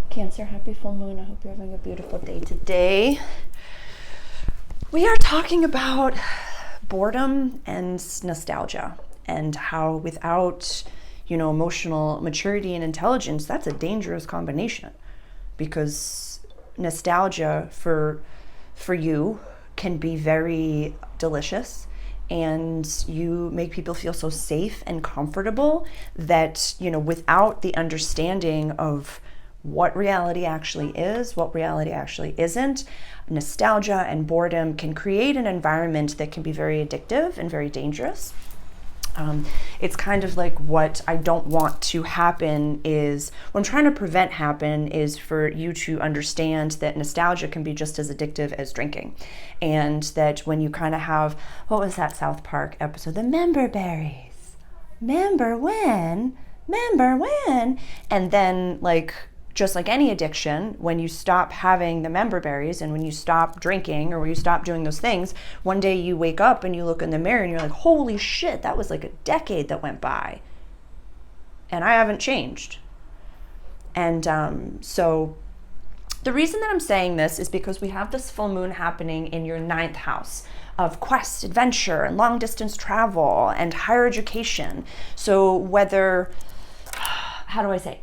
Cancer, happy full moon. I hope you're having a beautiful day today. We are talking about boredom and nostalgia, and how without, emotional maturity and intelligence, that's a dangerous combination, because nostalgia for you can be very delicious, and you make people feel so safe and comfortable that, without the understanding of what reality actually is, what reality actually isn't, nostalgia and boredom can create an environment that can be very addictive and very dangerous. It's kind of like what I don't want to happen is, what I'm trying to prevent happen is for you to understand that nostalgia can be just as addictive as drinking. And that when you kind of have, what was that South Park episode? The member berries. Remember when? And then just like any addiction, when you stop having the member berries and when you stop drinking or when you stop doing those things, one day you wake up and you look in the mirror and you're like, holy shit, that was like a decade that went by and I haven't changed. And so the reason that I'm saying this is because we have this full moon happening in your 9th house of quest, adventure, and long distance travel and higher education. So whether...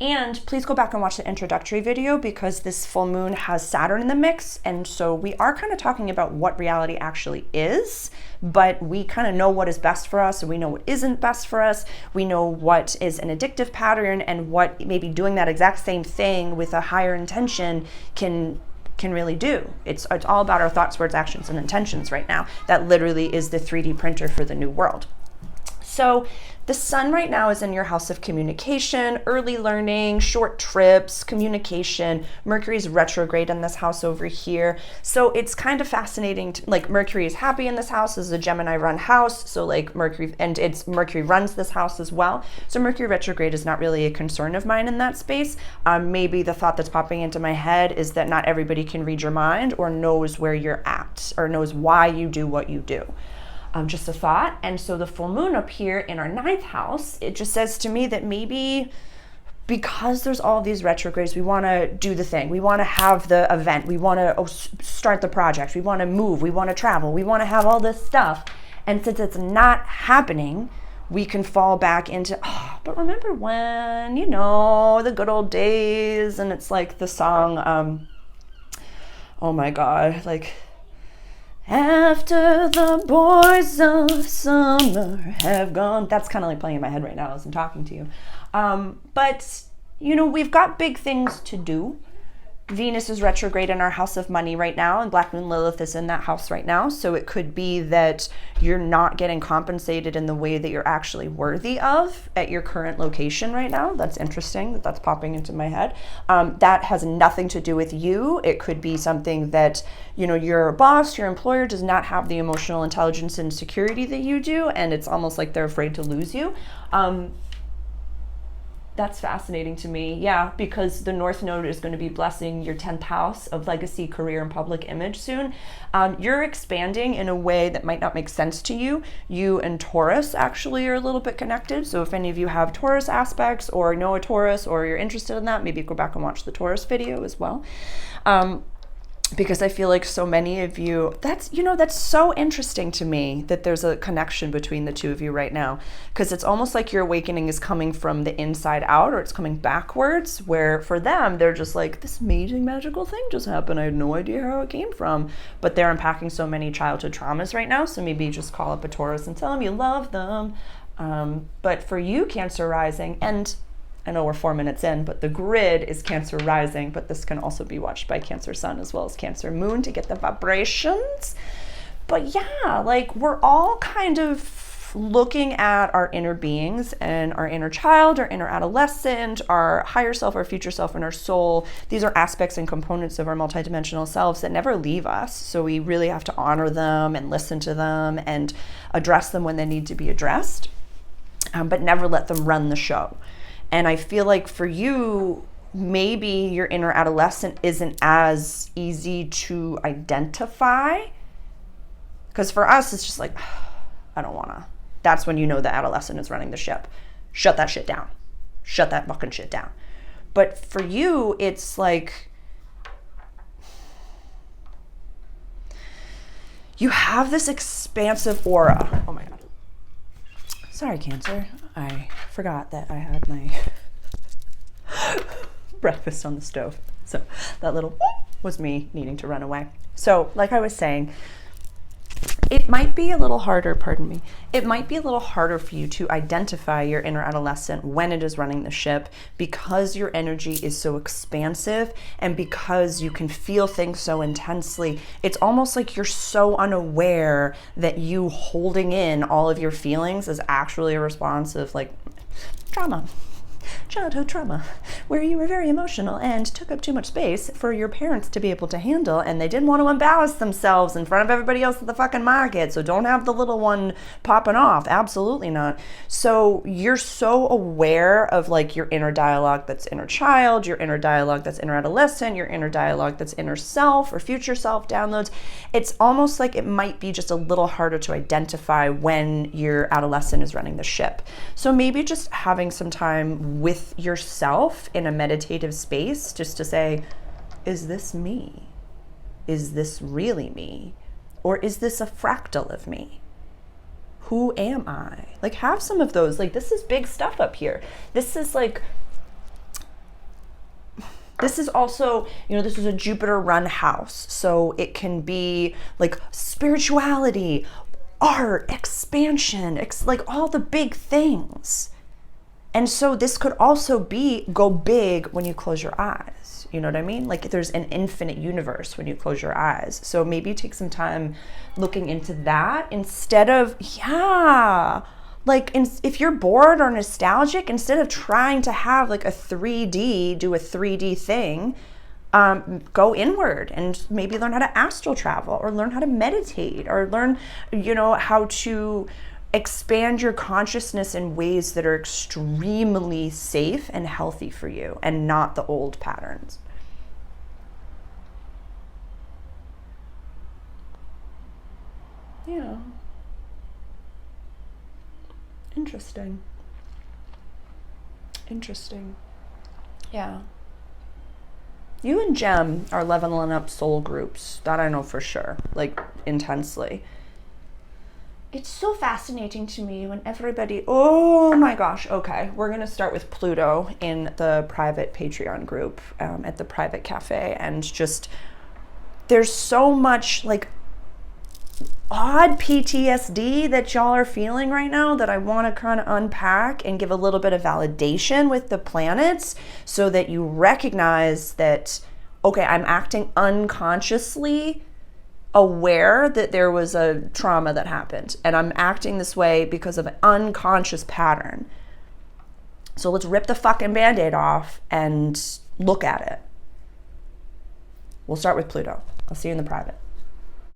and please go back and watch the introductory video, because this full moon has Saturn in the mix. And so we are kind of talking about what reality actually is, but we kind of know what is best for us and we know what isn't best for us. We know what is an addictive pattern and what maybe doing that exact same thing with a higher intention can really do. It's all about our thoughts, words, actions, and intentions right now. That literally is the 3D printer for the new world. So the sun right now is in your house of communication, early learning, short trips, communication. Mercury's retrograde in this house over here. So it's kind of fascinating. Mercury is happy in this house. This is a Gemini run house. So Mercury runs this house as well. So Mercury retrograde is not really a concern of mine in that space. Maybe the thought that's popping into my head is that not everybody can read your mind or knows where you're at or knows why you do what you do. Just a thought. And so the full moon up here in our 9th house, it just says to me that maybe because there's all these retrogrades, we want to do the thing. We want to have the event. We want to start the project. We want to move. We want to travel. We want to have all this stuff. And since it's not happening, we can fall back into, but remember when, the good old days. And it's like the song, oh my God, after the boys of summer have gone. That's kind of like playing in my head right now as I'm talking to you. But, we've got big things to do. Venus is retrograde in our house of money right now, and Black Moon Lilith is in that house right now. So it could be that you're not getting compensated in the way that you're actually worthy of at your current location right now. That's interesting that's popping into my head. That has nothing to do with you. It could be something that, your boss, your employer does not have the emotional intelligence and security that you do, and it's almost like they're afraid to lose you. That's fascinating to me. Yeah, because the North Node is going to be blessing your 10th house of legacy, career, and public image soon. You're expanding in a way that might not make sense to you. You and Taurus actually are a little bit connected. So if any of you have Taurus aspects or know a Taurus or you're interested in that, maybe go back and watch the Taurus video as well. Because I feel like so many of you, that's so interesting to me that there's a connection between the two of you right now, because it's almost like your awakening is coming from the inside out, or it's coming backwards, where for them, they're just like, this amazing magical thing just happened. I had no idea how it came from, but they're unpacking so many childhood traumas right now. So maybe just call up a Taurus and tell them you love them. But for you, Cancer rising, and I know we're 4 minutes in, but the grid is Cancer rising, but this can also be watched by Cancer sun as well as Cancer moon to get the vibrations. But yeah, we're all kind of looking at our inner beings and our inner child, our inner adolescent, our higher self, our future self, and our soul. These are aspects and components of our multidimensional selves that never leave us. So we really have to honor them and listen to them and address them when they need to be addressed, but never let them run the show. And I feel like for you, maybe your inner adolescent isn't as easy to identify. Because for us, it's just like, I don't want to. That's when you know the adolescent is running the ship. Shut that shit down. Shut that fucking shit down. But for you, it's like you have this expansive aura. Oh my God. Sorry, Cancer. I forgot that I had my breakfast on the stove. So that little was me needing to run away. So like I was saying, it might be a little harder, pardon me, it might be a little harder for you to identify your inner adolescent when it is running the ship, because your energy is so expansive and because you can feel things so intensely. It's almost like you're so unaware that you holding in all of your feelings is actually a response of like trauma. Childhood trauma, where you were very emotional and took up too much space for your parents to be able to handle, and they didn't want to embarrass themselves in front of everybody else at the fucking market, so don't have the little one popping off. Absolutely not. So you're so aware of like your inner dialogue that's inner child, your inner dialogue that's inner adolescent, your inner dialogue that's inner self or future self downloads. It's almost like it might be just a little harder to identify when your adolescent is running the ship. So maybe just having some time with yourself in a meditative space just to say, is this me? Is this really me? Or is this a fractal of me? Who am I? Like, have some of those. Like, this is big stuff up here. This is like, this is also, you know, this is a Jupiter run house. So it can be like spirituality, art, expansion, like all the big things. And so this could also be go big when you close your eyes. You know what I mean? Like there's an infinite universe when you close your eyes. So maybe take some time looking into that instead of, if you're bored or nostalgic, instead of trying to have like a 3D, do a 3D thing, go inward and maybe learn how to astral travel or learn how to meditate or learn, you know, how to expand your consciousness in ways that are extremely safe and healthy for you and not the old patterns. Yeah. Interesting. Yeah. You and Jem are leveling up soul groups. That I know for sure, like intensely. It's so fascinating to me when everybody, oh my gosh, okay, we're going to start with Pluto in the private Patreon group at the private cafe. And just, there's so much like odd PTSD that y'all are feeling right now that I want to kind of unpack and give a little bit of validation with the planets so that you recognize that, okay, I'm acting unconsciously aware that there was a trauma that happened and I'm acting this way because of an unconscious pattern. So let's rip the fucking Band-Aid off and look at it. We'll start with Pluto. I'll see you in the private.